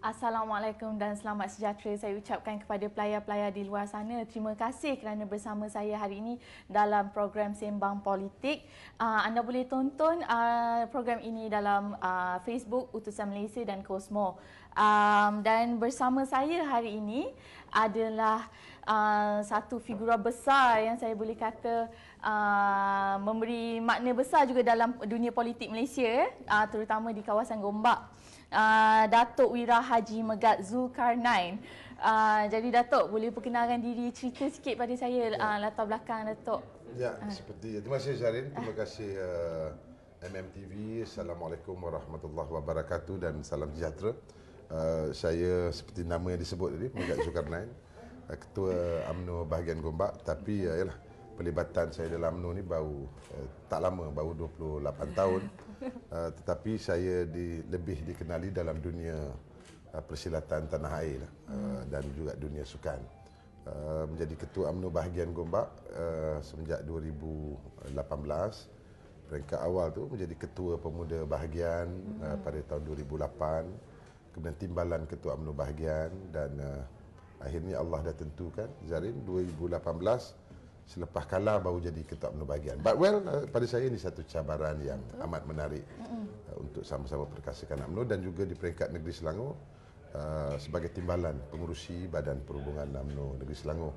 Assalamualaikum dan selamat sejahtera saya ucapkan kepada player-player di luar sana. Terima kasih kerana bersama saya hari ini dalam program Sembang Politik. Anda boleh tonton program ini dalam Facebook Utusan Malaysia dan Cosmo. Dan bersama saya hari ini adalah satu figura besar yang saya boleh kata memberi makna besar juga dalam dunia politik Malaysia, terutama di kawasan Gombak. Datuk Wira Haji Megat Zulkarnain. Jadi Datuk boleh perkenalkan diri, cerita sikit pada saya latar belakang Datuk. Ya, terima kasih Zarin, terima kasih MMTV. Assalamualaikum warahmatullahi wabarakatuh dan salam sejahtera. Saya seperti nama yang disebut tadi, Megat Zulkarnain, Ketua UMNO bahagian Gombak. Tapi yalah, pelibatan saya dalam UMNO ni baru tak lama, baru 28 tahun. Tetapi saya lebih dikenali dalam dunia persilatan tanah air dan juga dunia sukan. Menjadi Ketua UMNO bahagian Gombak semenjak 2018. Peringkat awal tu menjadi Ketua Pemuda bahagian pada tahun 2008. Kemudian timbalan Ketua UMNO bahagian dan akhirnya Allah dah tentukan Zarin 2018 selepas kalah baru jadi Ketua UMNO bahagian. But well, pada saya ini satu cabaran yang amat menarik untuk sama-sama perkasakan UMNO dan juga di peringkat negeri Selangor sebagai timbalan pengurusi Badan Perhubungan UMNO Negeri Selangor,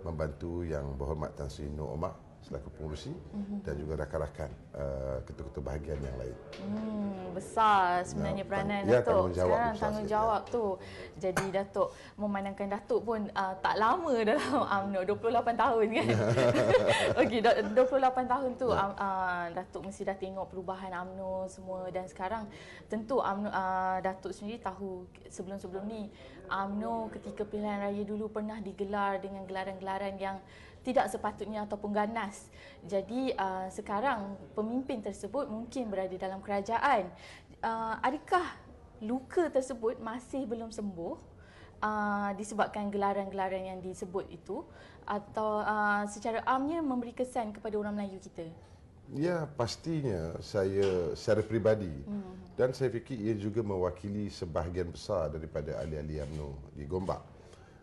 membantu Yang Berhormat Tan Sri Nur Omar selaku pengurusi dan juga rakan-rakan ketua-ketua bahagian yang lain. Besar sebenarnya peranan Datuk. Sekarang tanggungjawab tu. Jadi Datuk memandangkan Datuk pun tak lama dalam UMNO, 28 tahun kan. Okey, 28 tahun tu Datuk mesti dah tengok perubahan UMNO semua dan sekarang tentu UMNO, Datuk sendiri tahu sebelum-sebelum ni UMNO ketika pilihan raya dulu pernah digelar dengan gelaran-gelaran yang tidak sepatutnya ataupun ganas. Jadi sekarang pemimpin tersebut mungkin berada dalam kerajaan. Adakah luka tersebut masih belum sembuh disebabkan gelaran-gelaran yang disebut itu, atau secara amnya memberi kesan kepada orang Melayu kita? Ya, pastinya saya secara peribadi dan saya fikir ia juga mewakili sebahagian besar daripada ahli-ahli UMNO di Gombak.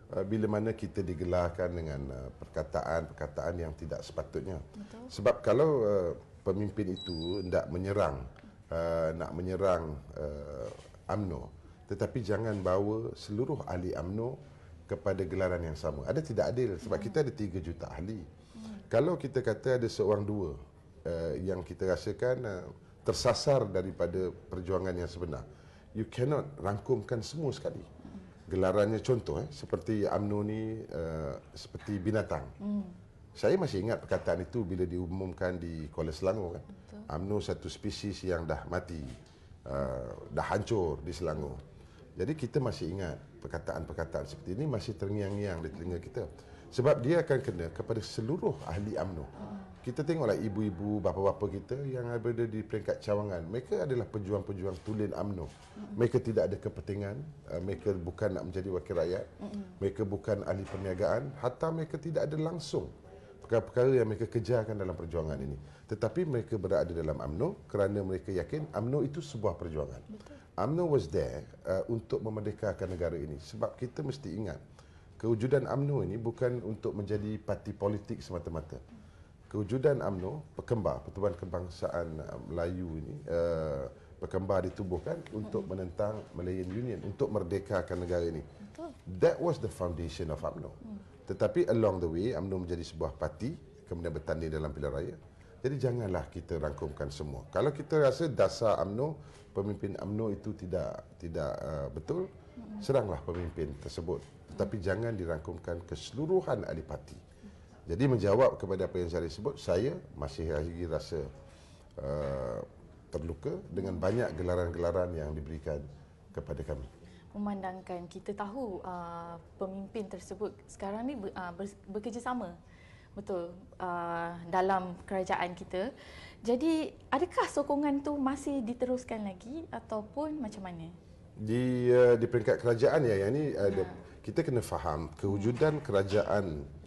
Bila mana kita digelarkan dengan perkataan-perkataan yang tidak sepatutnya. Betul. Sebab kalau pemimpin itu nak menyerang UMNO, tetapi jangan bawa seluruh ahli UMNO kepada gelaran yang sama. Ada tidak adil sebab kita ada 3 juta ahli. Kalau kita kata ada seorang dua yang kita rasakan tersasar daripada perjuangan yang sebenar, you cannot rangkumkan semua sekali. Gelarannya contoh seperti UMNO ni seperti binatang. Saya masih ingat perkataan itu bila diumumkan di Kuala Selangor kan. UMNO satu spesies yang dah mati, dah hancur di Selangor. Jadi kita masih ingat perkataan-perkataan seperti ini masih terngiang-ngiang di telinga kita. Sebab dia akan kena kepada seluruh ahli UMNO. Kita tengoklah ibu-ibu, bapa-bapa kita yang berada di peringkat cawangan. Mereka adalah pejuang-pejuang tulen UMNO. Mereka tidak ada kepentingan. Mereka bukan nak menjadi wakil rakyat. Mereka bukan ahli perniagaan. Hatta mereka tidak ada langsung perkara-perkara yang mereka kejarkan dalam perjuangan ini. Tetapi mereka berada dalam UMNO kerana mereka yakin UMNO itu sebuah perjuangan. UMNO was there untuk memerdekakan negara ini. Sebab kita mesti ingat, kewujudan UMNO ini bukan untuk menjadi parti politik semata-mata. Kewujudan UMNO, Pertubuhan Kebangsaan Melayu ini, berkembar ditubuhkan untuk menentang Malayan Union, untuk merdekakan negara ini. That was the foundation of UMNO. Tetapi along the way, UMNO menjadi sebuah parti, kemudian bertanding dalam pilihan raya. Jadi janganlah kita rangkumkan semua. Kalau kita rasa dasar UMNO, pemimpin UMNO itu tidak betul, seranglah pemimpin tersebut. Tetapi jangan dirangkumkan keseluruhan ahli parti. Jadi menjawab kepada apa yang saya sebut, saya masih lagi rasa terluka dengan banyak gelaran-gelaran yang diberikan kepada kami. Memandangkan kita tahu pemimpin tersebut sekarang ni bekerjasama, betul, dalam kerajaan kita. Jadi adakah sokongan tu masih diteruskan lagi ataupun macam mana? Di peringkat kerajaan yang ni kita kena faham kewujudan kerajaan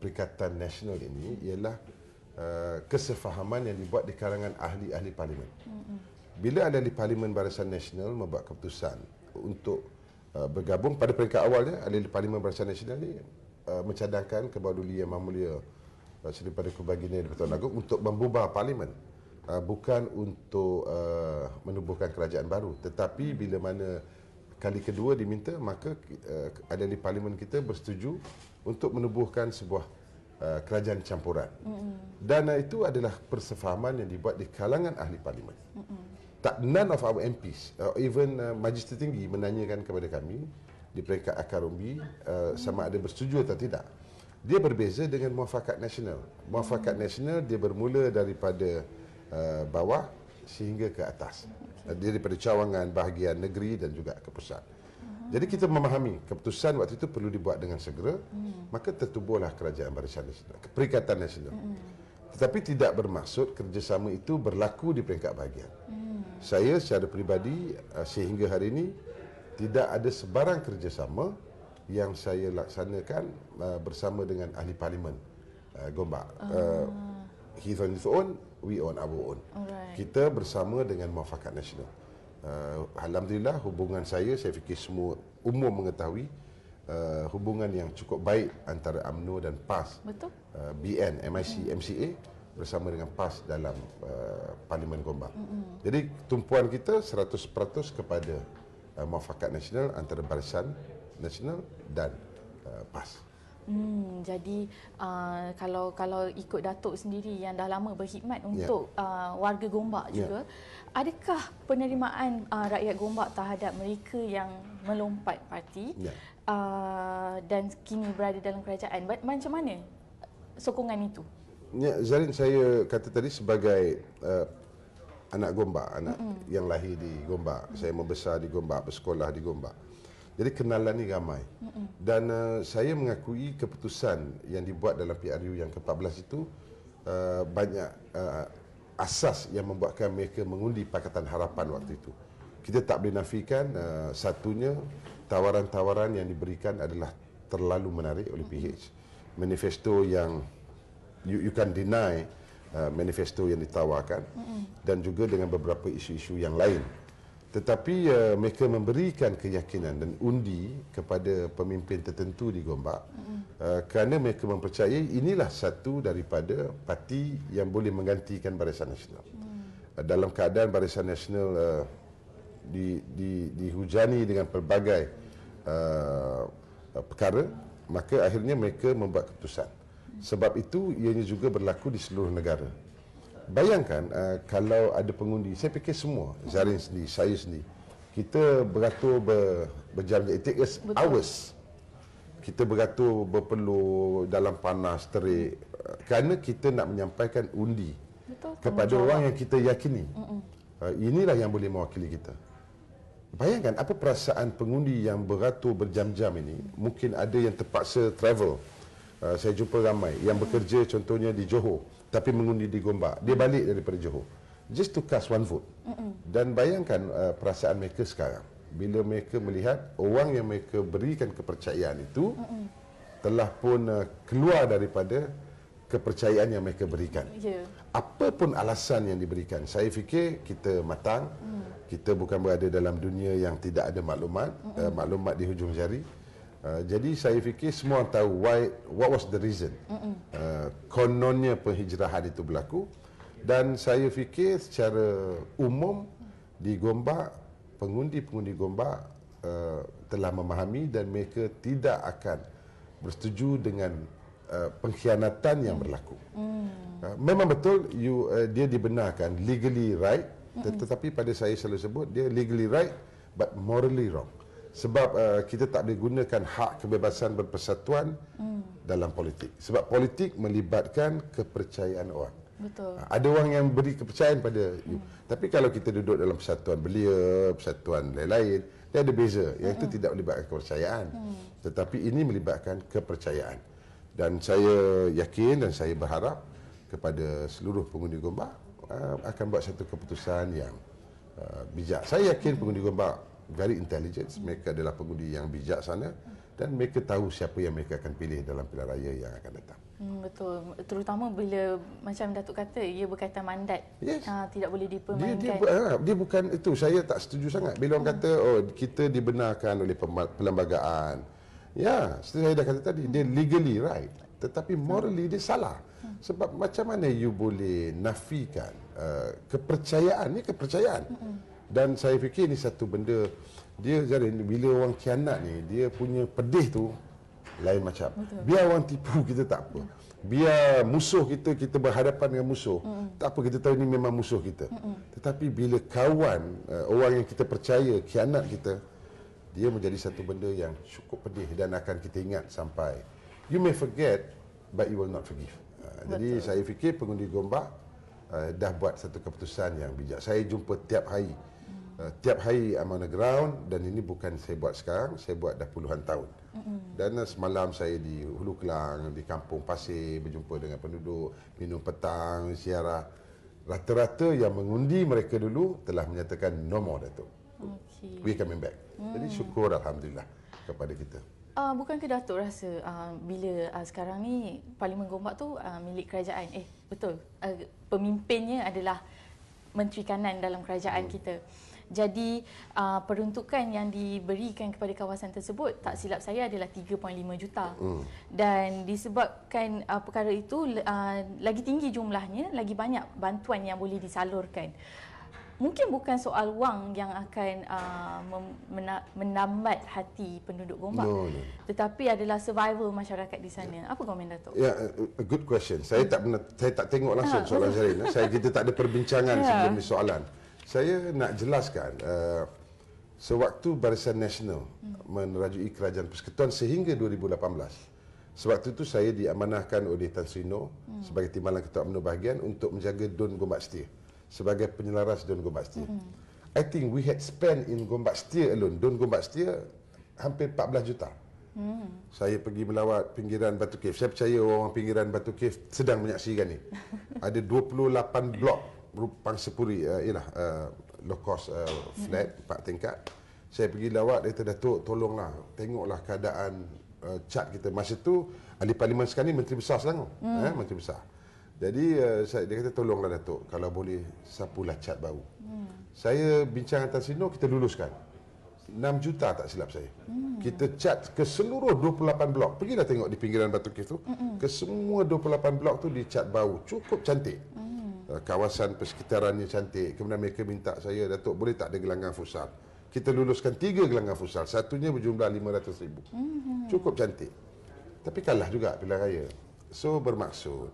Perikatan Nasional ini ialah kesefahaman yang dibuat di kalangan ahli-ahli parlimen. Bila ahli-ahli parlimen Barisan Nasional membuat keputusan untuk bergabung. Pada peringkat awalnya, Ahli Parlimen Barisan Nasional ini mencadangkan Kebawah Duli Yang Mahmulia Seri Paduka Baginda di-Pertuan Agong untuk membubar Parlimen. Bukan untuk menubuhkan kerajaan baru, tetapi bila mana kali kedua diminta, maka ahli parlimen kita bersetuju untuk menubuhkan sebuah kerajaan campuran. Dan itu adalah persefahaman yang dibuat di kalangan ahli parlimen. Tak, none of our MPs, even Majlis Tertinggi menanyakan kepada kami di peringkat akar umbi sama ada bersetuju atau tidak. Dia berbeza dengan muafakat nasional. Muafakat nasional dia bermula daripada bawah sehingga ke atas. Daripada cawangan, bahagian negeri dan juga ke pusat. Jadi kita memahami keputusan waktu itu perlu dibuat dengan segera, maka tertubuhlah Kerajaan Barisan Nasional, Perikatan Nasional. Tetapi tidak bermaksud kerjasama itu berlaku di peringkat bahagian. Saya secara peribadi sehingga hari ini tidak ada sebarang kerjasama yang saya laksanakan bersama dengan ahli parlimen Gombak. He on his own, we on our own. Alright. Kita bersama dengan Muafakat Nasional. Alhamdulillah hubungan saya fikir semua umum mengetahui hubungan yang cukup baik antara UMNO dan PAS. Betul. BN, MIC, MCA bersama dengan PAS dalam Parlimen Gombak. Jadi tumpuan kita 100% kepada Muafakat Nasional antara Barisan Nasional dan PAS. Jadi kalau ikut Datuk sendiri yang dah lama berkhidmat untuk warga Gombak juga, adakah penerimaan rakyat Gombak terhadap mereka yang melompat parti dan kini berada dalam kerajaan? Macam mana sokongan itu? Ya, Zarin, saya kata tadi sebagai anak Gombak, anak yang lahir di Gombak, saya membesar di Gombak, bersekolah di Gombak. Jadi kenalan ni ramai. Dan saya mengakui keputusan yang dibuat dalam PRU yang ke-14 itu banyak asas yang membuatkan mereka mengundi Pakatan Harapan waktu itu. Kita tak boleh nafikan satunya tawaran-tawaran yang diberikan adalah terlalu menarik oleh PH. Manifesto yang you can deny manifesto yang ditawarkan dan juga dengan beberapa isu-isu yang lain. Tetapi mereka memberikan keyakinan dan undi kepada pemimpin tertentu di Gombak kerana mereka mempercayai inilah satu daripada parti yang boleh menggantikan Barisan Nasional. Dalam keadaan Barisan Nasional dihujani dengan pelbagai perkara, maka akhirnya mereka membuat keputusan. Sebab itu ianya juga berlaku di seluruh negara. Bayangkan kalau ada pengundi, saya fikir semua, Zarin sendiri, saya sendiri, kita beratur berjam-jam, it takes hours. Kita beratur berpeluh dalam panas terik kerana kita nak menyampaikan undi kepada orang yang kita yakini. Inilah yang boleh mewakili kita. Bayangkan apa perasaan pengundi yang beratur berjam-jam ini. Mungkin ada yang terpaksa travel. Saya jumpa ramai yang bekerja contohnya di Johor tapi mengundi di Gombak. Dia balik daripada Johor just to cast one vote. Dan bayangkan perasaan mereka sekarang bila mereka melihat orang yang mereka berikan kepercayaan itu telah pun keluar daripada kepercayaan yang mereka berikan. Apa pun alasan yang diberikan, saya fikir kita matang. Kita bukan berada dalam dunia yang tidak ada maklumat, maklumat di hujung jari. Jadi saya fikir semua orang tahu what was the reason. Kononnya penghijrahan itu berlaku dan saya fikir secara umum di Gombak, pengundi-pengundi Gombak telah memahami dan mereka tidak akan bersetuju dengan pengkhianatan yang berlaku. Memang betul dia dibenarkan legally right, tetapi pada saya selalu sebut dia legally right but morally wrong. Sebab kita tak boleh gunakan hak kebebasan berpersatuan dalam politik. Sebab politik melibatkan kepercayaan orang. Betul. Ada orang yang beri kepercayaan pada you. Tapi kalau kita duduk dalam persatuan belia, persatuan lain-lain, dia ada beza. Yang itu tidak melibatkan kepercayaan. Tetapi ini melibatkan kepercayaan. Dan saya yakin dan saya berharap kepada seluruh pengundi Gombak akan buat satu keputusan yang bijak. Saya yakin pengundi Gombak very intelligent, mereka adalah pengundi yang bijaksana dan mereka tahu siapa yang mereka akan pilih dalam pilihan raya yang akan datang. Betul. Terutama bila macam Datuk kata, ia berkaitan mandat. Yes. Tidak boleh dipermainkan. Dia bukan itu. Saya tak setuju sangat. Bila orang kata, oh kita dibenarkan oleh perlembagaan. Ya, seperti saya dah kata tadi, dia legally right. Tetapi morally dia salah. Sebab macam mana you boleh nafikan kepercayaan? Ini kepercayaan. Dan saya fikir ini satu benda, dia jadi bila orang khianat ni, dia punya pedih tu lain macam. Betul. Biar orang tipu kita tak apa. Biar musuh kita berhadapan dengan musuh, tak apa, kita tahu ini memang musuh kita. Tetapi bila kawan, orang yang kita percaya khianat kita, dia menjadi satu benda yang cukup pedih dan akan kita ingat sampai. You may forget, but you will not forgive. Jadi saya fikir pengundi Gombak dah buat satu keputusan yang bijak. Saya jumpa tiap hari. Tiap hari I'm on the ground, dan ini bukan saya buat sekarang, saya buat dah puluhan tahun. Dan semalam saya di Hulu Kelang, di Kampung Pasir, berjumpa dengan penduduk, minum petang, ziarah. Rata-rata yang mengundi mereka dulu telah menyatakan no more, Datuk. We coming back. Jadi syukur Alhamdulillah kepada kita. Bukankah Datuk rasa bila sekarang ni Parlimen Gombak tu milik kerajaan? Betul. Pemimpinnya adalah Menteri Kanan dalam kerajaan kita. Jadi peruntukan yang diberikan kepada kawasan tersebut, tak silap saya, adalah 3.5 juta. Dan disebabkan perkara itu lagi tinggi jumlahnya, lagi banyak bantuan yang boleh disalurkan. Mungkin bukan soal wang yang akan menambat hati penduduk Gombak, tetapi adalah survival masyarakat di sana. Apa komen Datuk? Ya, a good question. Saya tak tengok langsung soalan Zarin. Kita tak ada perbincangan sebelum ni soalan. Saya nak jelaskan, sewaktu Barisan Nasional menerajui Kerajaan Persekutuan sehingga 2018, sewaktu itu saya diamanahkan oleh Tan Sri Noh sebagai Timbalan Ketua UMNO Bahagian untuk menjaga Dun Gombak Setia, sebagai penyelaras Dun Gombak Setia. I think we had spent in Gombak Setia alone, Dun Gombak Setia, hampir 14 juta. Saya pergi melawat pinggiran Batu Cave. Saya percaya orang pinggiran Batu Cave sedang menyaksikan ni. Ada 28 blok Pangsa Puri, low cost flat 4 tingkat. Saya pergi lawat, dia kata, Datuk tolonglah, tengoklah keadaan cat kita. Masa tu ahli parlimen sekarang ni Menteri Besar Selangor, Menteri Besar. Jadi dia kata, tolonglah Datuk, kalau boleh sapulah cat baru. Saya bincang dengan Tan Sri Noh, kita luluskan 6 juta tak silap saya. Kita cat ke seluruh 28 blok. Pergilah tengok di pinggiran Batu Cave tu, ke semua 28 blok tu dicat baru, cukup cantik. Kawasan persekitarannya cantik. Kemudian mereka minta saya, Datuk boleh tak ada gelanggang futsal? Kita luluskan 3 gelanggang futsal, satunya berjumlah 500,000. Cukup cantik. Tapi kalah juga pilihan raya. So bermaksud,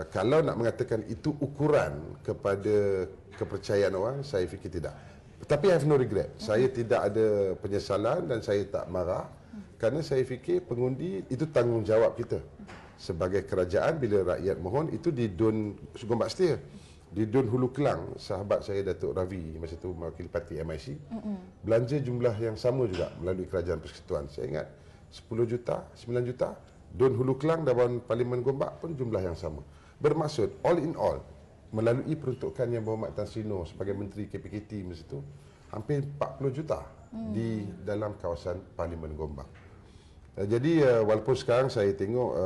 kalau nak mengatakan itu ukuran kepada kepercayaan orang, saya fikir tidak. Tapi I have no regret. Saya tidak ada penyesalan dan saya tak marah, kerana saya fikir pengundi itu tanggungjawab kita. Sebagai kerajaan, bila rakyat mohon, itu di Dun Gombak Setia, di Dun Hulu Kelang, sahabat saya Datuk Ravi masa itu mewakili parti MIC, belanja jumlah yang sama juga melalui Kerajaan Persekutuan. Saya ingat 10 juta, 9 juta. Dun Hulu Kelang dan Parlimen Gombak pun jumlah yang sama. Bermaksud all in all, melalui peruntukan yang Berhormat Tan Sri Noh sebagai Menteri KPKT masa itu, hampir 40 juta di dalam kawasan Parlimen Gombak. Jadi walaupun sekarang saya tengok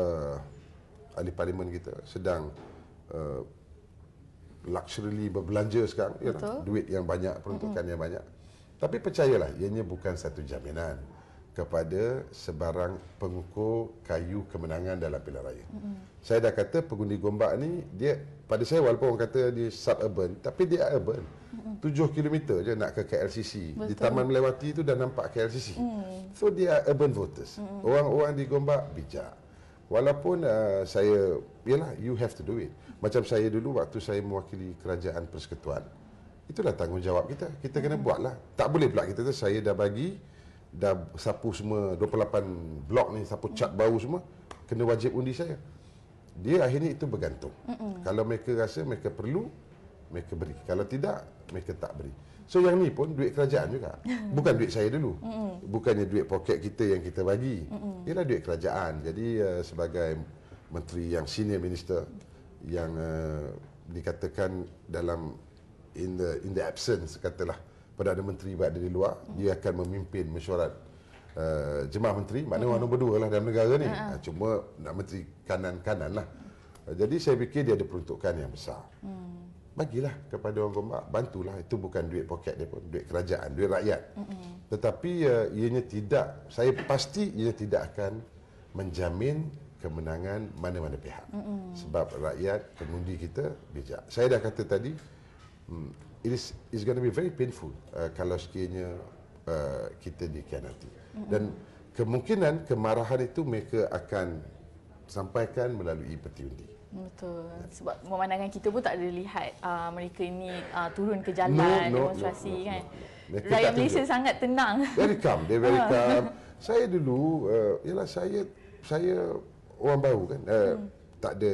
ahli parlimen kita sedang luxurily berbelanja sekarang, duit yang banyak, peruntukan yang banyak. Tapi percayalah, ianya bukan satu jaminan kepada sebarang pengukur kayu kemenangan dalam pilihan raya. Saya dah kata pengundi Gombak ni, dia pada saya walaupun orang kata dia suburban, tapi dia urban. 7 km je nak ke KLCC. Betul. Di Taman Melewati tu dah nampak KLCC. So dia urban voters. Orang-orang di Gombak bijak. Walaupun saya, yalah, you have to do it. Macam saya dulu waktu saya mewakili Kerajaan Persekutuan, itulah tanggungjawab kita. Kita kena buatlah. Tak boleh pula kita tu, saya dah bagi, dah sapu semua 28 blok ni, sapu cat baru semua, kena wajib undi saya. Dia akhirnya itu bergantung. Kalau mereka rasa mereka perlu, mereka beri. Kalau tidak, mereka tak beri. So yang ni pun duit kerajaan juga. Bukan duit saya dulu. Bukannya duit poket kita yang kita bagi. Ialah duit kerajaan. Jadi sebagai menteri yang senior minister, yang dikatakan dalam in the absence, katalah Perdana Menteri berada di luar, dia akan memimpin mesyuarat Jemaah Menteri, maknanya orang nombor 2 lah dalam negara ni. Cuma nak menteri kanan-kanan lah. Jadi saya fikir dia ada peruntukan yang besar. Bagilah kepada orang Gombak, bantulah. Itu bukan duit poket dia pun, duit kerajaan, duit rakyat. Tetapi ianya tidak, saya pasti ianya tidak akan menjamin kemenangan mana-mana pihak. Sebab rakyat, pengundi kita bijak. Saya dah kata tadi, it's going to be very painful kalau sekiranya kita dikhianati. Dan kemungkinan kemarahan itu mereka akan sampaikan melalui peti undi. Betul. Sebab pemandangan kita pun tak ada lihat mereka ini turun ke jalan demonstrasi kan. Rakyat Malaysia sangat tenang. Very calm, they very calm. Saya dulu ialah saya orang baru kan. Tak ada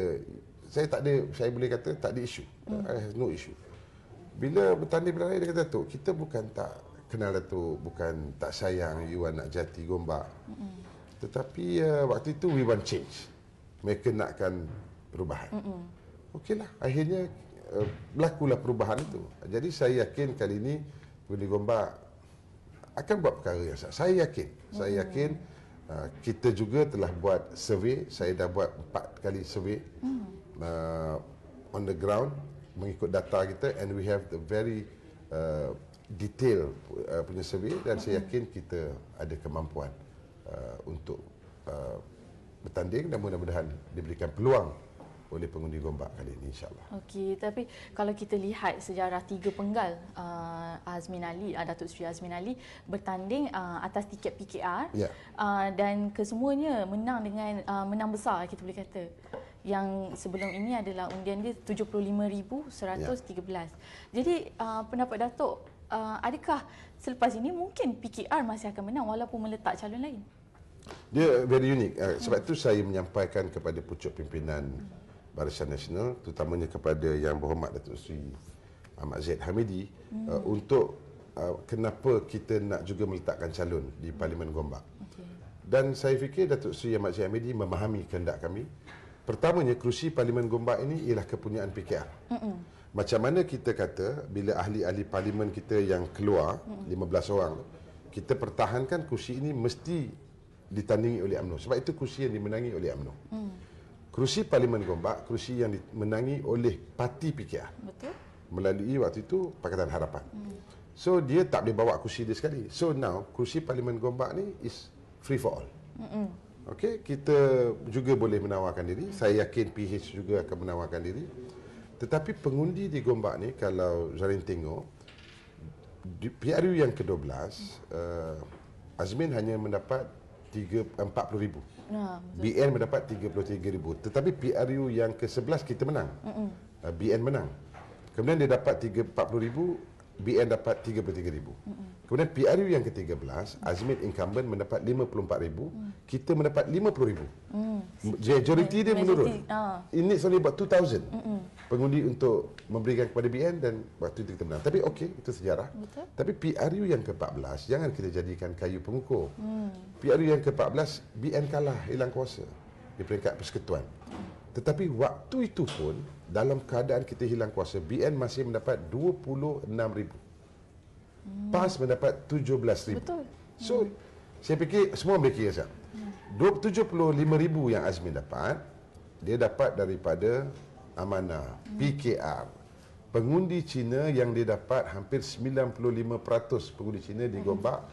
saya boleh kata tak ada isu. I have no issue. Bila bertanding berlari dia kata, Datuk, kita bukan tak kenal Datuk, bukan tak sayang you anak jati Gombak. Tetapi waktu itu we want change. Mereka nakkan perubahan. Okeylah, akhirnya berlakulah perubahan itu. Jadi saya yakin kali ini pengundi Gombak akan buat perkara yang sah. Saya yakin kita juga telah buat survey. Saya dah buat 4 kali survey on the ground mengikut data kita, and we have the very detail punya survey, dan saya yakin kita ada kemampuan untuk bertanding dan mudah-mudahan diberikan peluang oleh pengundi Gombak kali ini, insyaAllah. Okey, tapi kalau kita lihat sejarah 3 penggal Azmin Ali, Datuk Seri Azmin Ali bertanding atas tiket PKR, dan kesemuanya menang dengan menang besar, kita boleh kata. Yang sebelum ini adalah undian dia 75,113. Jadi pendapat Datuk, adakah selepas ini mungkin PKR masih akan menang walaupun meletak calon lain? Dia very unik. Sebab itu saya menyampaikan kepada pucuk pimpinan Barisan Nasional, terutamanya kepada Yang Berhormat Datuk Seri Ahmad Zahid Hamidi, untuk kenapa kita nak juga meletakkan calon di Parlimen Gombak. Dan saya fikir Datuk Seri Ahmad Zahid Hamidi memahami kehendak kami. Pertamanya, kerusi Parlimen Gombak ini ialah kepunyaan PKR. Macam mana kita kata, bila ahli-ahli Parlimen kita yang keluar, 15 orang, kita pertahankan kerusi ini mesti ditandingi oleh UMNO. Sebab itu kerusi yang dimenangi oleh UMNO. Kerusi Parlimen Gombak, kerusi yang dimenangi oleh parti PKR. Betul. Melalui waktu itu Pakatan Harapan. So dia tak boleh bawa kerusi dia sekali. So now kerusi Parlimen Gombak ni is free for all. Okey, kita juga boleh menawarkan diri. Saya yakin PH juga akan menawarkan diri. Tetapi pengundi di Gombak ni, kalau Zarin tengok, di PRU yang ke-12, Azmin hanya mendapat 40,000. BN mendapat 33,000. Tetapi PRU yang ke-11 kita menang. BN menang. Kemudian dia dapat 40,000, BN dapat 33,000. Kemudian PRU yang ke-13, Azmin incumbent mendapat 54,000, kita mendapat 50,000. Majoriti dia menurun. Ini only about 2,000 pengundi untuk memberikan kepada BN, dan waktu itu kita menang. Tapi okey, itu sejarah. Betul. Tapi PRU yang ke-14 jangan kita jadikan kayu pengukur. PRU yang ke-14 BN kalah, hilang kuasa di peringkat persekutuan. Tetapi waktu itu pun dalam keadaan kita hilang kuasa, BN masih mendapat 26,000. PAS mendapat 17,000. Betul. So, saya fikir semua boleh kira siap. 75,000 yang Azmin dapat, dia dapat daripada amanah PKR. Pengundi Cina yang dia dapat, hampir 95% pengundi Cina di Gombak,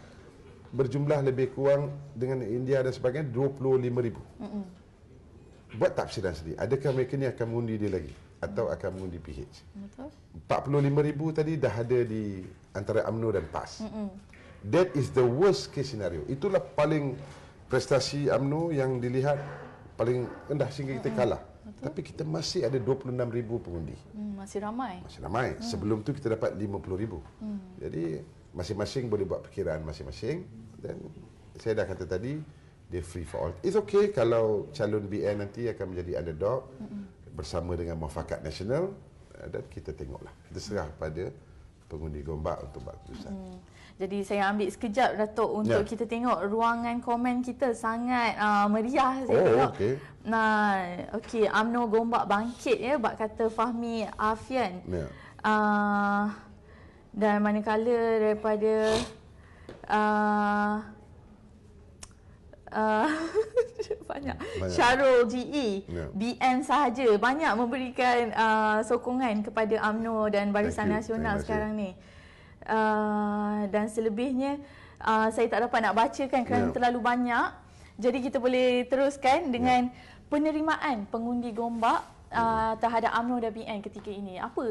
berjumlah lebih kurang dengan India dan sebagainya 25,000. Buat tafsiran sendiri. Adakah mereka ni akan mengundi dia lagi atau akan mengundi PH? Betul. 45,000 tadi dah ada di antara UMNO dan PAS. That is the worst case scenario. Itulah paling prestasi UMNO yang dilihat paling rendah sehingga kita kalah. Betul. Tapi kita masih ada 26,000 pengundi. Masih ramai. Masih ramai. Sebelum tu kita dapat 50,000. Jadi masing-masing boleh buat perkiraan masing-masing, dan saya dah kata tadi, dia free for all. It's okay kalau calon BN nanti akan menjadi underdog bersama dengan Muafakat Nasional, dan kita tengoklah. Kita serah pada pengundi Gombak untuk buat keputusan. Jadi saya ambil sekejap, Datuk, untuk kita tengok ruangan komen kita sangat meriah. Saya tengok. Okey. Nah, okey, UMNO Gombak bangkit ya, bak kata Fahmi Afian. Dan manakala daripada uh, banyak. Syarul GE, BN sahaja banyak memberikan sokongan kepada UMNO dan Barisan Nasional sekarang ni. Dan selebihnya saya tak dapat nak bacakan kerana terlalu banyak. Jadi kita boleh teruskan dengan penerimaan pengundi Gombak terhadap UMNO dan BN ketika ini. Apa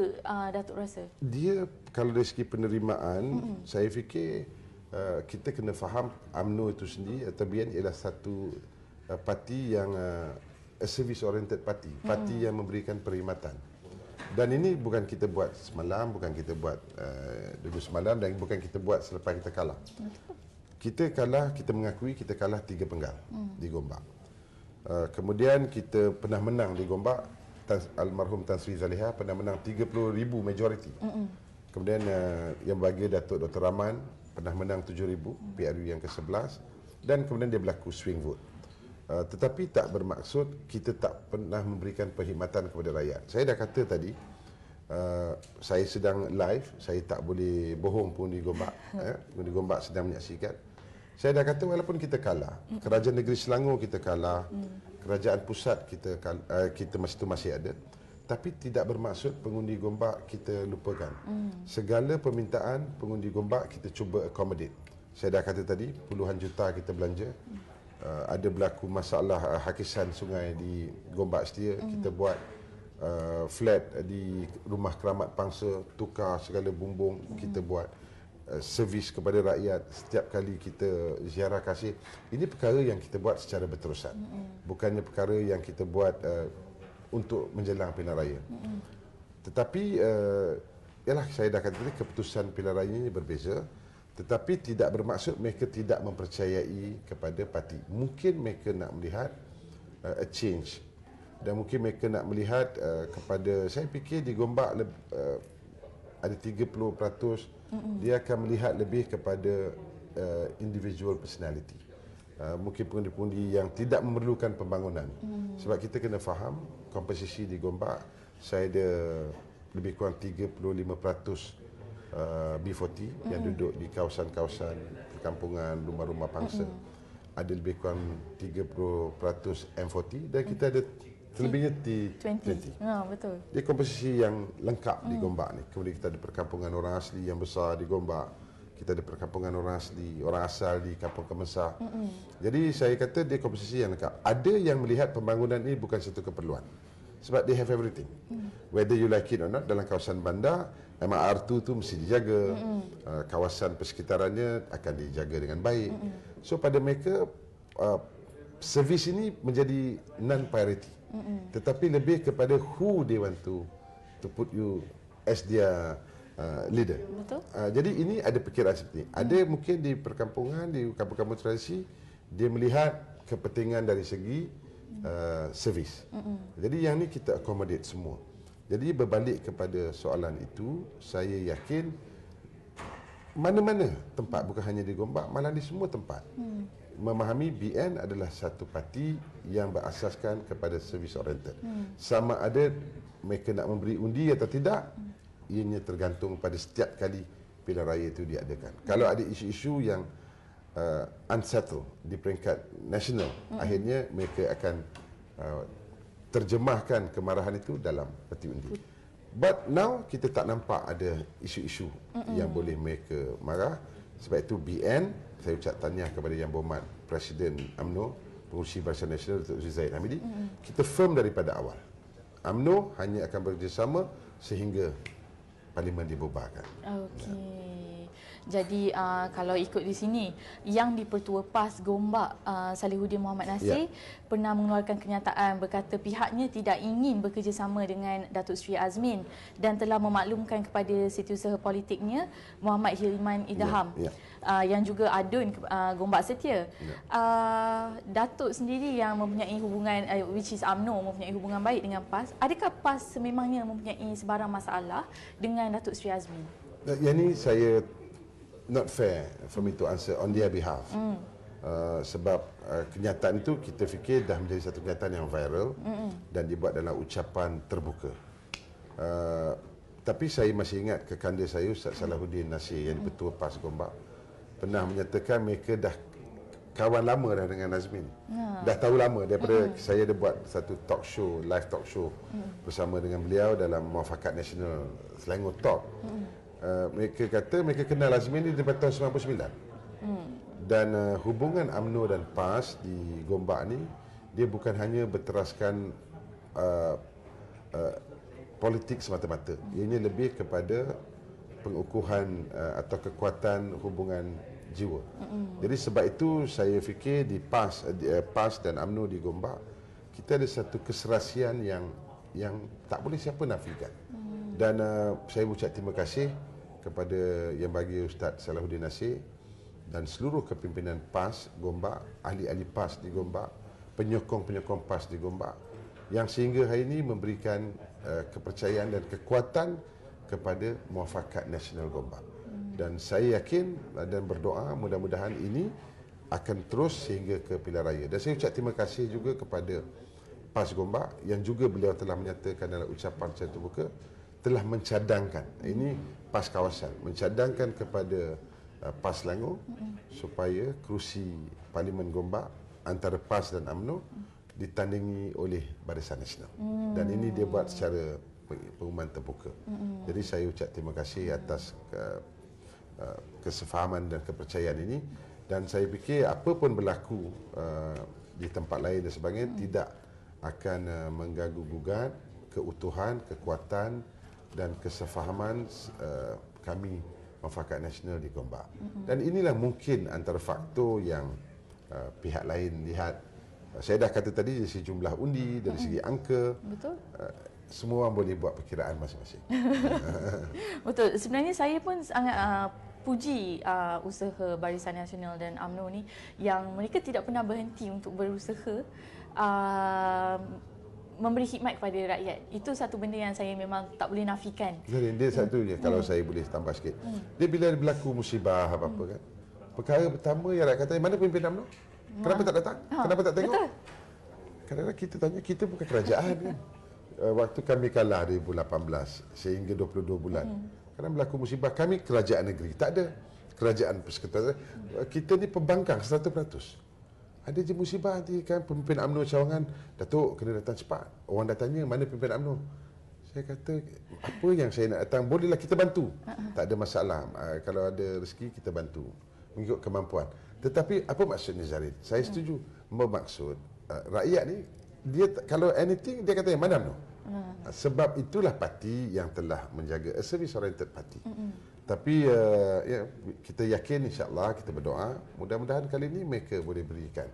Datuk rasa? Dia kalau dari segi penerimaan, saya fikir kita kena faham UMNO itu sendiri atau BN ialah satu parti yang a service oriented parti, parti yang memberikan perkhidmatan. Dan ini bukan kita buat semalam, bukan kita buat dulu semalam dan bukan kita buat selepas kita kalah. Kita kalah, kita mengakui kita kalah 3 penggal di Gombak. Kemudian kita pernah menang di Gombak, almarhum Tan Sri Zaliha pernah menang 30,000 majoriti. Kemudian yang bagi Datuk Dr. Rahman pernah menang 7,000, PRU yang ke-11 dan kemudian dia berlaku swing vote. Tetapi tak bermaksud kita tak pernah memberikan perkhidmatan kepada rakyat. Saya dah kata tadi, saya sedang live, saya tak boleh bohong pun di Gombak. Di Gombak sedang menyaksikan. Saya dah kata walaupun kita kalah, Kerajaan Negeri Selangor kita kalah, Kerajaan Pusat kita masih ada, tapi tidak bermaksud pengundi Gombak kita lupakan. Segala permintaan pengundi Gombak kita cuba accommodate. Saya dah kata tadi, puluhan juta kita belanja. Ada berlaku masalah hakisan sungai di Gombak Setia, kita buat flat di rumah keramat pangsa, tukar segala bumbung, kita buat servis kepada rakyat setiap kali kita ziarah kasih. Ini perkara yang kita buat secara berterusan, bukannya perkara yang kita buat untuk menjelang pilihan raya. Tetapi yalah, saya dah kata tadi, keputusan pilihan raya ini berbeza. Tetapi tidak bermaksud mereka tidak mempercayai kepada parti. Mungkin mereka nak melihat a change. Dan mungkin mereka nak melihat kepada, saya fikir di Gombak ada 30%, dia akan melihat lebih kepada individual personality. Mungkin pengundi-pengundi yang tidak memerlukan pembangunan. Sebab kita kena faham, komposisi di Gombak, saya ada lebih kurang 35% B40 yang duduk di kawasan-kawasan perkampungan, rumah-rumah pangsa. Ada lebih kurang 30% M40 dan kita ada selebihnya T20. Betul. Dia komposisi yang lengkap di Gombak ni. Kemudian kita ada perkampungan orang asli yang besar di Gombak. Kita ada perkampungan orang asli, orang asal di Kampung Kemesar. Jadi saya kata dia komposisi yang lengkap. Ada yang melihat pembangunan ini bukan satu keperluan. Sebab they have everything. Whether you like it or not, dalam kawasan bandar, MRT tu mesti dijaga. Kawasan persekitarannya akan dijaga dengan baik. So pada mereka, servis ini menjadi non-priority. Tetapi lebih kepada who they want to put you as their leader. Betul. Jadi ini ada fikiran seperti ini. Ada mungkin di perkampungan, di kampung-kampung tradisi, dia melihat kepentingan dari segi servis. Jadi yang ni kita accommodate semua. Jadi berbalik kepada soalan itu, saya yakin mana-mana tempat, bukan hanya di Gombak, malah di semua tempat, memahami BN adalah satu parti yang berasaskan kepada service oriented. Sama ada mereka nak memberi undi atau tidak, ianya tergantung pada setiap kali pilihan raya itu diadakan. Kalau ada isu-isu yang unsettled di peringkat nasional, akhirnya mereka akan terjemahkan kemarahan itu dalam peti undi. But now kita tak nampak ada isu-isu yang boleh mereka marah. Sebab itu BN, saya ucap tahniah kepada Yang Berhormat Presiden UMNO, Pengerusi Barisan Nasional Datuk Seri Zahid Hamidi. Kita firm daripada awal. UMNO hanya akan bekerjasama sehingga Parlimen dibubarkan. Okey. Jadi kalau ikut di sini, Yang di-Pertua PAS Gombak Salihuddin Mohamad Nasir pernah mengeluarkan kenyataan berkata pihaknya tidak ingin bekerjasama dengan Datuk Seri Azmin dan telah memaklumkan kepada setiausaha politiknya Muhammad Hilman Idham yang juga adun Gombak Setia. Datuk sendiri yang mempunyai hubungan which is UMNO mempunyai hubungan baik dengan PAS. Adakah PAS sememangnya mempunyai sebarang masalah dengan Datuk Seri Azmin? Yang ini saya not fair for me to answer on their behalf. Sebab kenyataan itu kita fikir dah menjadi satu kenyataan yang viral dan dibuat dalam ucapan terbuka. Tapi saya masih ingat kekanda saya Ustaz Salahuddin Nasir yang di-Pertua PAS Gombak pernah menyatakan mereka dah kawan lama dah dengan Nazmin. Dah tahu lama daripada saya ada buat satu talk show, live talk show bersama dengan beliau dalam Muafakat Nasional Selangor Talk. Mereka kata mereka kenal Nazmin ni daripada tahun 99. Dan hubungan UMNO dan PAS di Gombak ni dia bukan hanya berteraskan politik semata-mata. Ianya lebih kepada pengukuhan atau kekuatan hubungan jiwa. Jadi sebab itu saya fikir di PAS dan UMNO di Gombak kita ada satu keserasian yang tak boleh siapa nafikan. Dan saya ucap terima kasih kepada yang bagi Ustaz Salahuddin Nasir dan seluruh kepimpinan PAS Gombak, ahli-ahli PAS di Gombak, penyokong-penyokong PAS di Gombak yang sehingga hari ini memberikan kepercayaan dan kekuatan kepada Muafakat Nasional Gombak. Dan saya yakin dan berdoa mudah-mudahan ini akan terus sehingga ke pilihan raya. Dan saya ucap terima kasih juga kepada PAS Gombak yang juga beliau telah menyatakan dalam ucapan secara terbuka telah mencadangkan, ini PAS kawasan, mencadangkan kepada PAS Selangor supaya kerusi Parlimen Gombak antara PAS dan UMNO ditandingi oleh Barisan Nasional. Dan ini dia buat secara pengumuman terbuka. Jadi saya ucap terima kasih atas kesefahaman dan kepercayaan ini, dan saya fikir apa pun berlaku di tempat lain dan sebagainya tidak akan mengganggu gugat keutuhan, kekuatan dan kesefahaman kami Muafakat Nasional di Gombak. Dan inilah mungkin antara faktor yang pihak lain lihat. Saya dah kata tadi dari segi jumlah undi, dari segi angka. Betul. Semua orang boleh buat perkiraan masing-masing. Betul. Sebenarnya saya pun sangat puji usaha Barisan Nasional dan UMNO ni yang mereka tidak pernah berhenti untuk berusaha memberi khidmat kepada rakyat. Itu satu benda yang saya memang tak boleh nafikan. Dia satu je kalau saya boleh tambah sikit. Dia bila berlaku musibah apa-apa kan. Perkara pertama yang rakyat kata, mana pemimpin UMNO? Kenapa tak datang? Kenapa tak tengok? Betul. Kadang-kadang kita tanya, kita bukan kerajaan kan. Waktu kami kalah 2018 sehingga 22 bulan. Kadang berlaku musibah, kami kerajaan negeri. Tak ada kerajaan persekretarian. Kita ni pembangkang 100%. Ada je musibah nanti kan pemimpin UMNO cawangan, Datuk kena datang cepat. Orang dah tanya mana pemimpin UMNO. Saya kata apa yang saya nak datang, bolehlah kita bantu. Tak ada masalah. Kalau ada rezeki kita bantu mengikut kemampuan. Tetapi apa maksudnya Zarin? Saya setuju. Bermaksud rakyat ni dia kalau anything dia kata yang mana UMNO. Sebab itulah parti yang telah menjaga a service oriented party. Tapi ya, kita yakin insya-Allah, kita berdoa mudah-mudahan kali ini mereka boleh berikan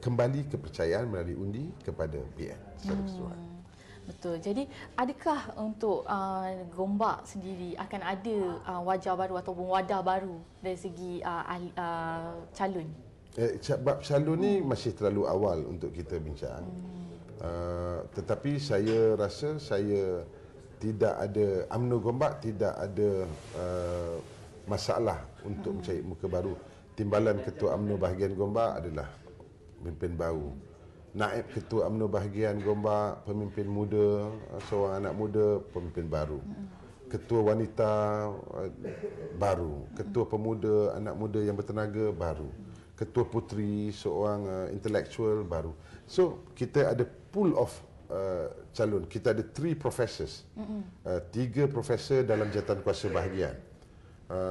kembali kepercayaan melalui undi kepada PN secara keseluruhan. Betul. Jadi adakah untuk Gombak sendiri akan ada wajah baru ataupun wadah baru dari segi calon? Bab calon ni masih terlalu awal untuk kita bincang. Tetapi saya rasa saya tidak ada, UMNO Gombak tidak ada masalah untuk mencari muka baru. Timbalan Ketua UMNO bahagian Gombak adalah pemimpin baru. Naib Ketua UMNO bahagian Gombak, pemimpin muda, seorang anak muda, pemimpin baru. Ketua wanita baru. Ketua pemuda, anak muda yang bertenaga baru. Ketua puteri, seorang intelektual baru. So, kita ada pool of calon. Kita ada 3 professors. 3 profesor dalam jawatan kuasa bahagian.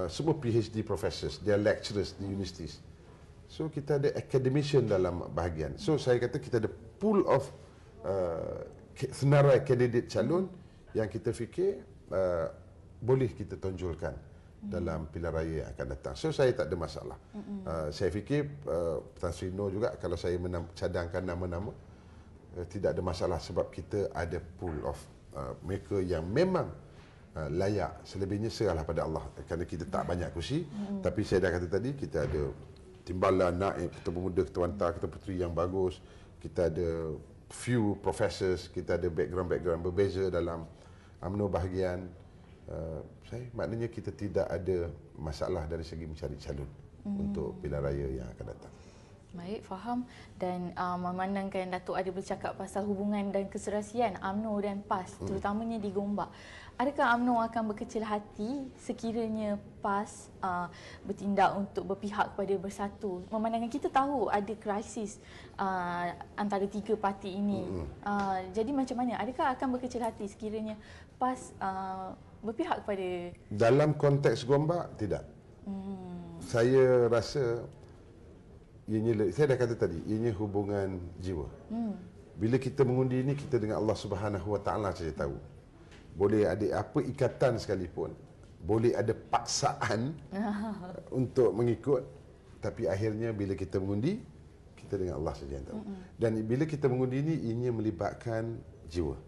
Semua PhD professors. They are lecturers di universities. So, kita ada academician dalam bahagian. So, saya kata kita ada pool of senarai kandidat calon yang kita fikir boleh kita tonjolkan dalam pilihan raya yang akan datang. So, saya tak ada masalah. Saya fikir Tan Sri Nur juga kalau saya cadangkan nama-nama, tidak ada masalah sebab kita ada pool of mereka yang memang layak. Selebihnya serahlah pada Allah kerana kita tak banyak kursi. Tapi saya dah kata tadi, kita ada timbalan, naib, ketua pemuda, ketua wanita, ketua puteri yang bagus. Kita ada few professors, kita ada background-background berbeza dalam UMNO bahagian. Maknanya kita tidak ada masalah dari segi mencari calon untuk pilihan raya yang akan datang. Baik, faham. Dan memandangkan Datuk ada bercakap pasal hubungan dan keserasian UMNO dan PAS, terutamanya di Gombak. Adakah UMNO akan berkecil hati sekiranya PAS bertindak untuk berpihak kepada Bersatu? Memandangkan kita tahu ada krisis antara tiga parti ini. Jadi macam mana? Adakah akan berkecil hati sekiranya PAS berpihak kepada... Dalam konteks Gombak, tidak. Saya rasa, saya dah kata tadi, ianya hubungan jiwa. Bila kita mengundi ini, kita dengan Allah Subhanahu Wa Taala saja tahu. Boleh ada apa ikatan sekalipun, boleh ada paksaan untuk mengikut, tapi akhirnya bila kita mengundi, kita dengan Allah saja yang tahu. Dan bila kita mengundi ini, ianya melibatkan jiwa.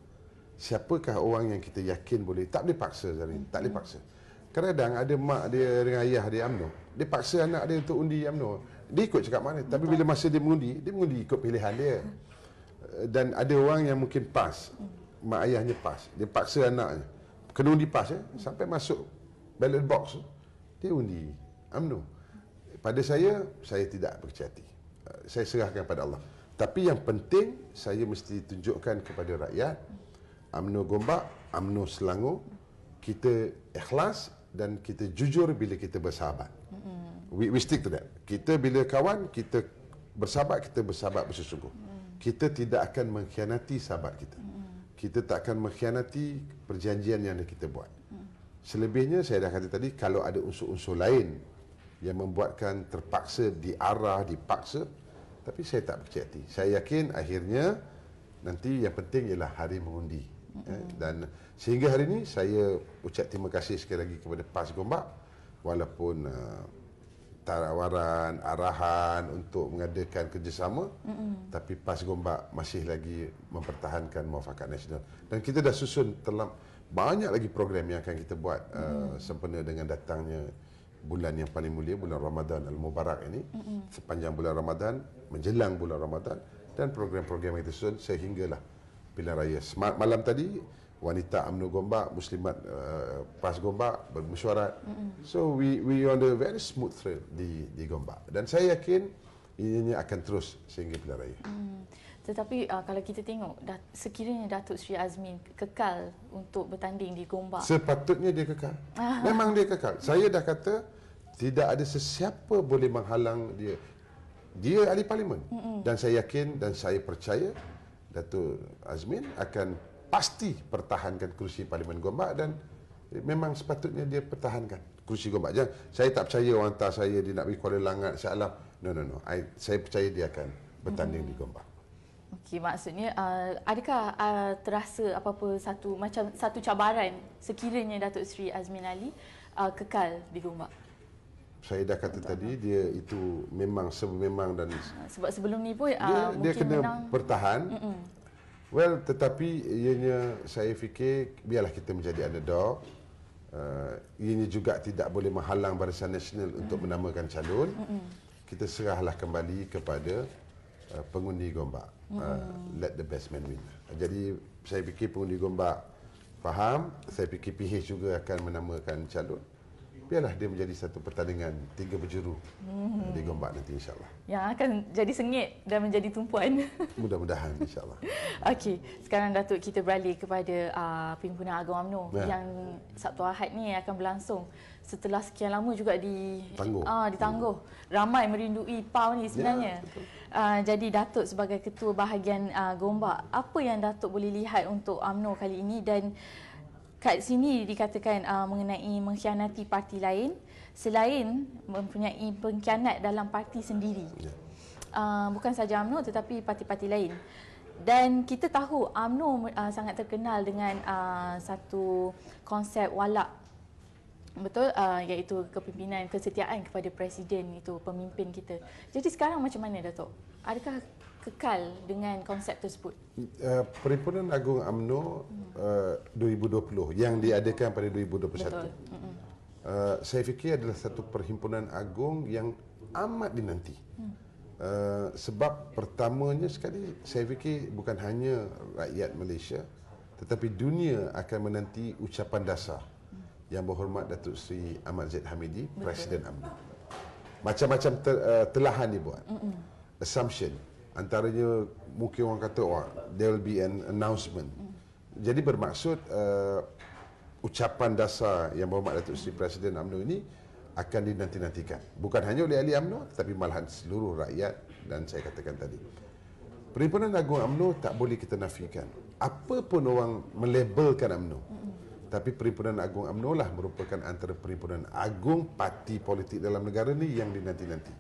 Siapakah orang yang kita yakin boleh? Tak boleh paksa, Zarin. Tak boleh paksa. Kadang-kadang ada mak dia dengan ayah dia UMNO. Dia paksa anak dia untuk undi UMNO. Dia ikut cakap mana. Tapi bila masa dia mengundi ikut pilihan dia. Dan ada orang yang mungkin PAS. Mak ayahnya PAS. Dia paksa anaknya. Kena undi PAS. Sampai masuk ballot box. Dia undi UMNO. Pada saya tidak berkecil hati. Saya serahkan pada Allah. Tapi yang penting, saya mesti tunjukkan kepada rakyat, UMNO Gombak, UMNO Selangor, kita ikhlas dan kita jujur bila kita bersahabat. We stick to that. Kita bila kawan, kita bersahabat bersungguh. Kita tidak akan mengkhianati sahabat kita. Kita tak akan mengkhianati perjanjian yang kita buat. Selebihnya, saya dah kata tadi, kalau ada unsur-unsur lain yang membuatkan terpaksa diarah, dipaksa, tapi saya tak berkecil hati. Saya yakin akhirnya nanti yang penting ialah hari mengundi. Dan sehingga hari ini saya ucap terima kasih sekali lagi kepada PAS Gombak, walaupun tawaran, arahan untuk mengadakan kerjasama, tapi PAS Gombak masih lagi mempertahankan muafakat nasional. Dan kita dah susun banyak lagi program yang akan kita buat sempena dengan datangnya bulan yang paling mulia, bulan Ramadan Al-Mubarak ini. Sepanjang bulan Ramadan, menjelang bulan Ramadan, dan program-program yang kita susun sehinggalah pilihan raya. Malam tadi, wanita UMNO Gombak, Muslimat PAS Gombak bermesyuarat. So we on the very smooth trail di Gombak. Dan saya yakin ini akan terus sehingga pilihan raya. Tetapi kalau kita tengok, sekiranya Datuk Seri Azmin kekal untuk bertanding di Gombak, sepatutnya dia kekal. Memang dia kekal. Saya dah kata tidak ada sesiapa boleh menghalang dia. Dia ahli parlimen. Dan saya yakin dan saya percaya Datuk Azmin akan pasti pertahankan kerusi Parlimen Gombak, dan memang sepatutnya dia pertahankan kerusi Gombak. Jangan, saya tak percaya orang hantar saya dia nak pergi Kuala Langat, Shah Alam. No. Saya percaya dia akan bertanding di Gombak. Okey, maksudnya adakah terasa apa-apa satu cabaran sekiranya Datuk Seri Azmin Ali kekal di Gombak? Saya dah kata tadi, dia itu memang dan sebab sebelum ni pun dia kena bertahan. Well, tetapi ianya saya fikir biarlah kita menjadi underdog. Ianya juga tidak boleh menghalang Barisan Nasional untuk menamakan calon. Kita serahlah kembali kepada pengundi Gombak. Let the best man win. Jadi saya fikir pengundi Gombak faham. Saya fikir PH juga akan menamakan calon. Biarlah dia menjadi satu pertandingan 3 berjuru di Gombak nanti, insyaAllah. Yang akan jadi sengit dan menjadi tumpuan. Mudah-mudahan, insyaAllah. Okey, sekarang Datuk, kita beralih kepada Perhimpunan Agong UMNO yang Sabtu Ahad ni akan berlangsung setelah sekian lama juga ditangguh. Ramai merindui PAU ni sebenarnya. Jadi Datuk sebagai Ketua Bahagian Gombak, apa yang Datuk boleh lihat untuk UMNO kali ini? Dan kat sini dikatakan mengenai mengkhianati parti lain selain mempunyai pengkhianat dalam parti sendiri. Bukan saja UMNO tetapi parti-parti lain. Dan kita tahu UMNO sangat terkenal dengan satu konsep walak, betul, iaitu kepimpinan, kesetiaan kepada presiden, itu pemimpin kita. Jadi sekarang macam mana, Datuk? Adakah kekal dengan konsep tersebut? Perhimpunan Agung UMNO 2020 yang diadakan pada 2021. Betul. Saya fikir adalah satu perhimpunan agung yang amat dinanti. Sebab pertamanya sekali, saya fikir bukan hanya rakyat Malaysia tetapi dunia akan menanti ucapan dasar Yang Berhormat Datuk Seri Ahmad Zaid Hamidi, Presiden UMNO. Macam-macam telahan dibuat. Assumption. Antaranya mungkin orang kata there will be an announcement. Jadi bermaksud ucapan dasar Yang Berhormat Datuk Seri Presiden UMNO ini akan dinanti-nantikan. Bukan hanya oleh ahli UMNO, tetapi malahan seluruh rakyat. Dan saya katakan tadi, Perhimpunan Agung UMNO tak boleh kita nafikan. Apa pun orang melabelkan UMNO, tapi Perhimpunan Agung UMNO lah merupakan antara perhimpunan agung parti politik dalam negara ni yang dinanti-nanti.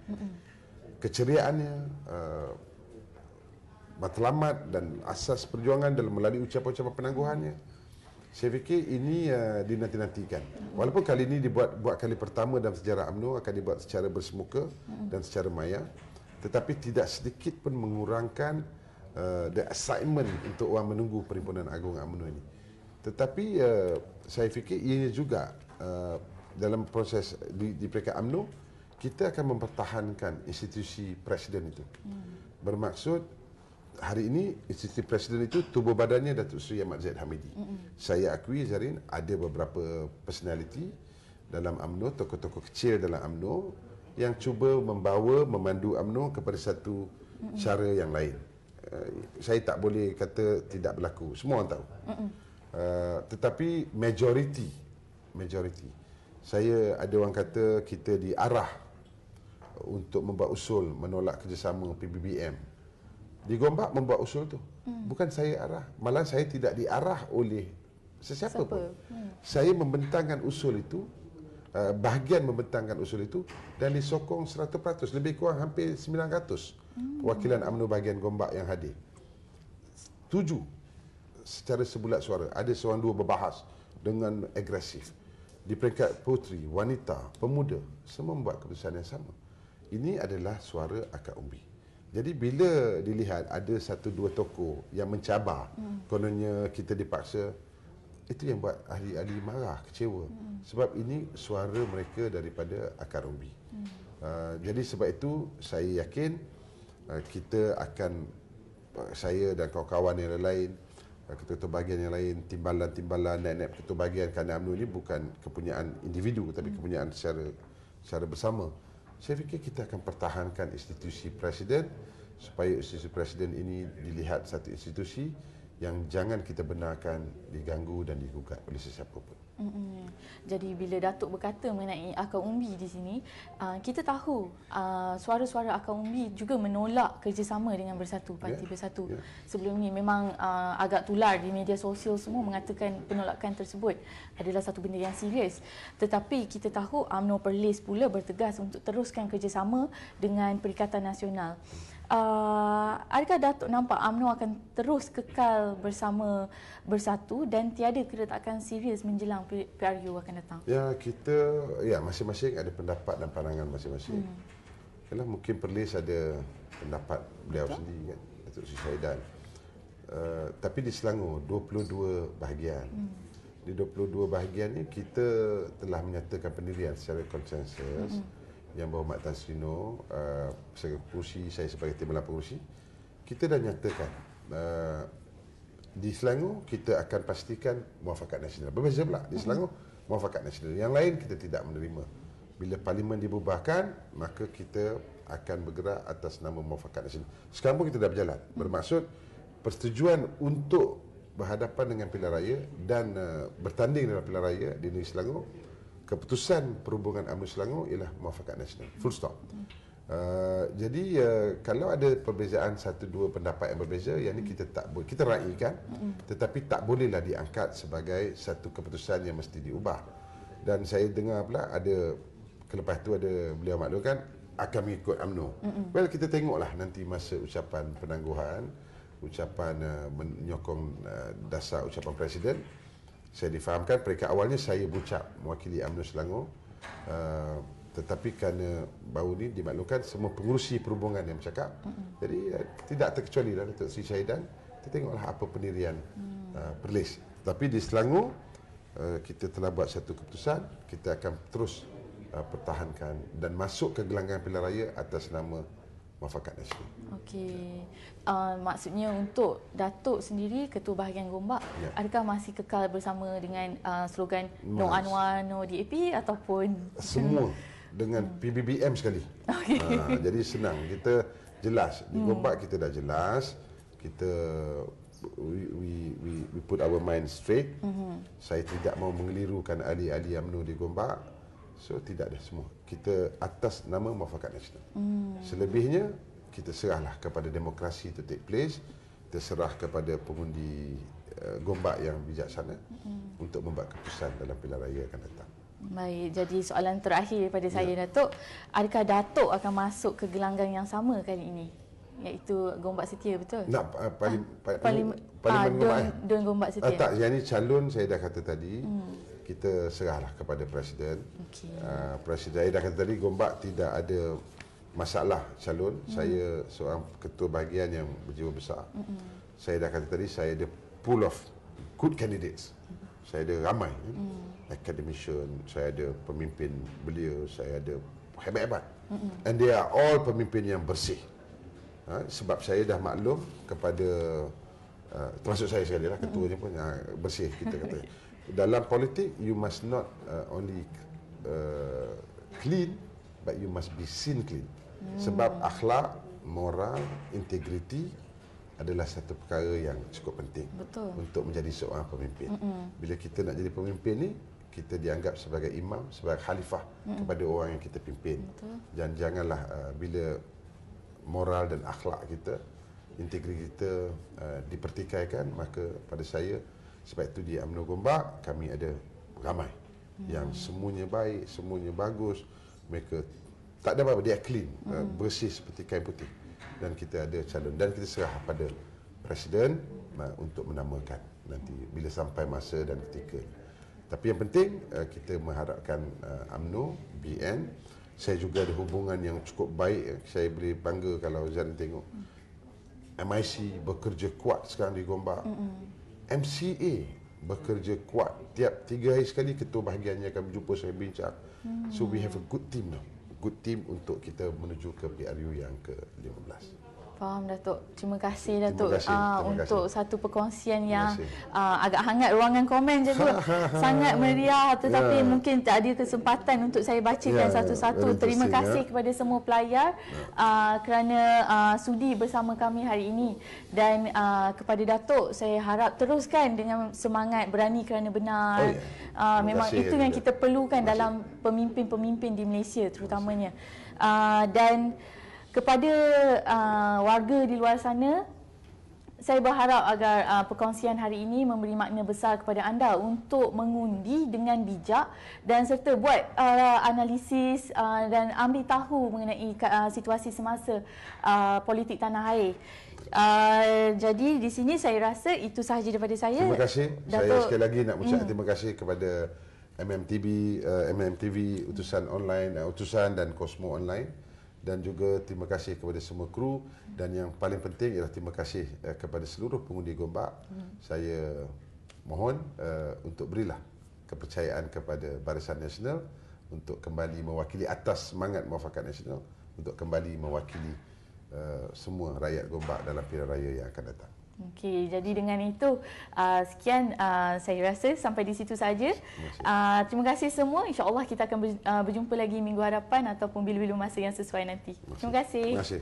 Keceriaannya, matlamat dan asas perjuangan dalam melalui ucapan-ucapan penangguhannya, saya fikir ini dinanti-nantikan. Walaupun kali ini buat kali pertama dalam sejarah UMNO, akan dibuat secara bersemuka dan secara maya, tetapi tidak sedikit pun mengurangkan the excitement untuk orang menunggu Perhimpunan Agung UMNO ini. Tetapi saya fikir ianya juga dalam proses di peringkat UMNO, kita akan mempertahankan institusi presiden itu. Bermaksud hari ini institusi presiden itu tubuh badannya Datuk Seri Ahmad Zahid Hamidi. Saya akui Zarin, ada beberapa personality dalam UMNO, tokoh-tokoh kecil dalam UMNO yang cuba memandu UMNO kepada satu cara yang lain. Saya tak boleh kata tidak berlaku, semua orang tahu. Tetapi majoriti, saya ada orang kata kita diarah untuk membuat usul menolak kerjasama PBBM. Di Gombak membuat usul tu. Bukan saya arah, malah saya tidak diarah oleh sesiapa pun. Saya membentangkan usul itu, bahagian membentangkan usul itu, dan disokong 100%, lebih kurang hampir 900 perwakilan UMNO bahagian Gombak yang hadir. 7 secara sebulat suara. Ada seorang dua berbahas dengan agresif. Di peringkat puteri, wanita, pemuda, semua membuat keputusan yang sama. Ini adalah suara akar umbi. Jadi bila dilihat ada satu dua tokoh yang mencabar, kononnya kita dipaksa, itu yang buat ahli-ahli marah, kecewa. Sebab ini suara mereka daripada akar umbi. Jadi sebab itu saya yakin kita akan, saya dan kawan-kawan yang lain, ketua-ketua bahagian yang lain, timbalan-timbalan, naib-naib ketua bahagian, kerana UMNO ini bukan kepunyaan individu tapi kepunyaan secara bersama. Saya fikir kita akan pertahankan institusi presiden supaya institusi presiden ini dilihat satu institusi yang jangan kita benarkan diganggu dan digugat oleh sesiapa pun. Jadi bila Datuk berkata mengenai akar umbi di sini, kita tahu suara-suara akar umbi juga menolak kerjasama dengan Bersatu, Parti Bersatu. Sebelum ni memang agak tular di media sosial, semua mengatakan penolakan tersebut adalah satu benda yang serius. Tetapi kita tahu UMNO Perlis pula bertegas untuk teruskan kerjasama dengan Perikatan Nasional. Adakah Datuk nampak UMNO akan terus kekal bersama Bersatu dan tiada keretakan serius menjelang PRU akan datang? Ya, masing-masing ada pendapat dan pandangan masing-masing. Yalah, mungkin Perlis ada pendapat beliau sendiri kan, Datuk Seri Syahidan. Tapi di Selangor 22 bahagian. Di 22 bahagian ni kita telah menyatakan pendirian secara konsensus. Yang Berhormat Tan Sri Nur sebagai pengerusi, saya sebagai timbalan pengerusi, kita dah nyatakan di Selangor kita akan pastikan muafakat nasional. Berbeza pula, di Selangor muafakat nasional. Yang lain kita tidak menerima. Bila parlimen dibubarkan, maka kita akan bergerak atas nama muafakat nasional. Sekarang pun kita dah berjalan. Bermaksud persetujuan untuk berhadapan dengan pilihan raya dan bertanding dalam pilihan raya di negeri Selangor, keputusan perhubungan UMNO Selangor ialah muafakat nasional. Full stop. Jadi kalau ada perbezaan satu dua pendapat yang berbeza, yang ini kita tak boleh, kita raikan, tetapi tak bolehlah diangkat sebagai satu keputusan yang mesti diubah. Dan saya dengar pula ada, kelepas tu ada beliau maklumkan akan mengikut UMNO. Well, kita tengoklah nanti masa ucapan penangguhan, ucapan menyokong dasar ucapan Presiden. Saya difahamkan peringkat awalnya saya berucap mewakili UMNO Selangor, tetapi kerana baru ni dimaklumkan semua pengurusi perhubungan yang bercakap, jadi tidak terkecuali Datuk Seri Syahidan. Kita tengoklah apa pendirian Perlis. Tapi di Selangor kita telah buat satu keputusan, kita akan terus pertahankan dan masuk ke gelanggang pilihan raya atas nama muafakat nasional. Okey. Maksudnya untuk Datuk sendiri, Ketua Bahagian Gombak, adakah masih kekal bersama dengan slogan No Anwar, No DAP ataupun semua dengan PBBM sekali? Jadi senang, kita jelas. Di Gombak kita dah jelas, kita we put our mind straight. Saya tidak mau mengelirukan ahli-ahli UMNO di Gombak. So tidak ada semua. Kita atas nama Muafakat Nasional. Selebihnya kita serahlah kepada demokrasi to take place. Kita serah kepada pengundi Gombak yang bijaksana untuk membuat keputusan dalam pilihan raya akan datang. Baik, jadi soalan terakhir daripada saya, Datuk. Adakah Datuk akan masuk ke gelanggang yang sama kali ini? Iaitu Gombak Setia, betul? Nak Parlimen Gombak. Dun Gombak Setia. Tak, yang ini calon saya dah kata tadi. Kita serahlah kepada Presiden. Presiden saya dah kata tadi, Gombak tidak ada masalah calon. Saya seorang ketua bahagian yang berjiwa besar. Saya dah kata tadi, saya ada pool of good candidates. Saya ada ramai. Academician, saya ada pemimpin belia, saya ada hebat-hebat. And they are all pemimpin yang bersih. Sebab saya dah maklum kepada, termasuk saya sekali lah, ketuanya pun bersih kita kata. Dalam politik, you must not only clean, but you must be seen clean. Sebab akhlak, moral, integriti adalah satu perkara yang cukup penting. Betul. Untuk menjadi seorang pemimpin. Bila kita nak jadi pemimpin ni, kita dianggap sebagai imam, sebagai khalifah kepada orang yang kita pimpin. Betul. Dan janganlah bila moral dan akhlak kita, integriti kita dipertikaikan, maka pada saya, sebab itu di UMNO Gombak kami ada ramai yang semuanya baik, semuanya bagus. Mereka tak ada apa-apa, dia clean, bersih seperti kain putih. Dan kita ada calon dan kita serah pada Presiden untuk menamakan nanti bila sampai masa dan ketika. Tapi yang penting kita mengharapkan UMNO, BN. Saya juga ada hubungan yang cukup baik. Saya boleh bangga kalau Zarin tengok MIC bekerja kuat sekarang di Gombak. MCA bekerja kuat. Tiap 3 hari sekali ketua bahagiannya akan berjumpa, saya bincang. So we have a good team now. Good team untuk kita menuju ke PRU yang ke-15. Faham, Datuk. Terima kasih, Datuk. Terima untuk kasih. satu perkongsian yang agak hangat. Ruangan komen je tu sangat meriah, tetapi mungkin tak ada kesempatan untuk saya bacakan satu-satu. Terima kasih kepada semua pelayar kerana sudi bersama kami hari ini. Dan kepada Datuk, saya harap teruskan dengan semangat berani kerana benar. Memang itu yang kita perlukan dalam pemimpin-pemimpin di Malaysia terutamanya. Dan kepada warga di luar sana, saya berharap agar perkongsian hari ini memberi makna besar kepada anda untuk mengundi dengan bijak dan serta buat analisis dan ambil tahu mengenai situasi semasa politik tanah air. Jadi di sini saya rasa itu sahaja daripada saya. Terima kasih. Datuk, saya sekali lagi nak ucap terima kasih kepada MMTV, utusan online, utusan dan Cosmo Online. Dan juga terima kasih kepada semua kru, dan yang paling penting ialah terima kasih kepada seluruh pengundi Gombak. Saya mohon untuk berilah kepercayaan kepada Barisan Nasional untuk kembali mewakili atas semangat Muafakat Nasional, untuk kembali mewakili semua rakyat Gombak dalam pilihan raya yang akan datang. Okey, jadi dengan itu sekian saya rasa sampai di situ saja. Terima kasih semua. InsyaAllah kita akan berjumpa lagi minggu hadapan ataupun bila-bila masa yang sesuai nanti. Terima kasih. Terima kasih.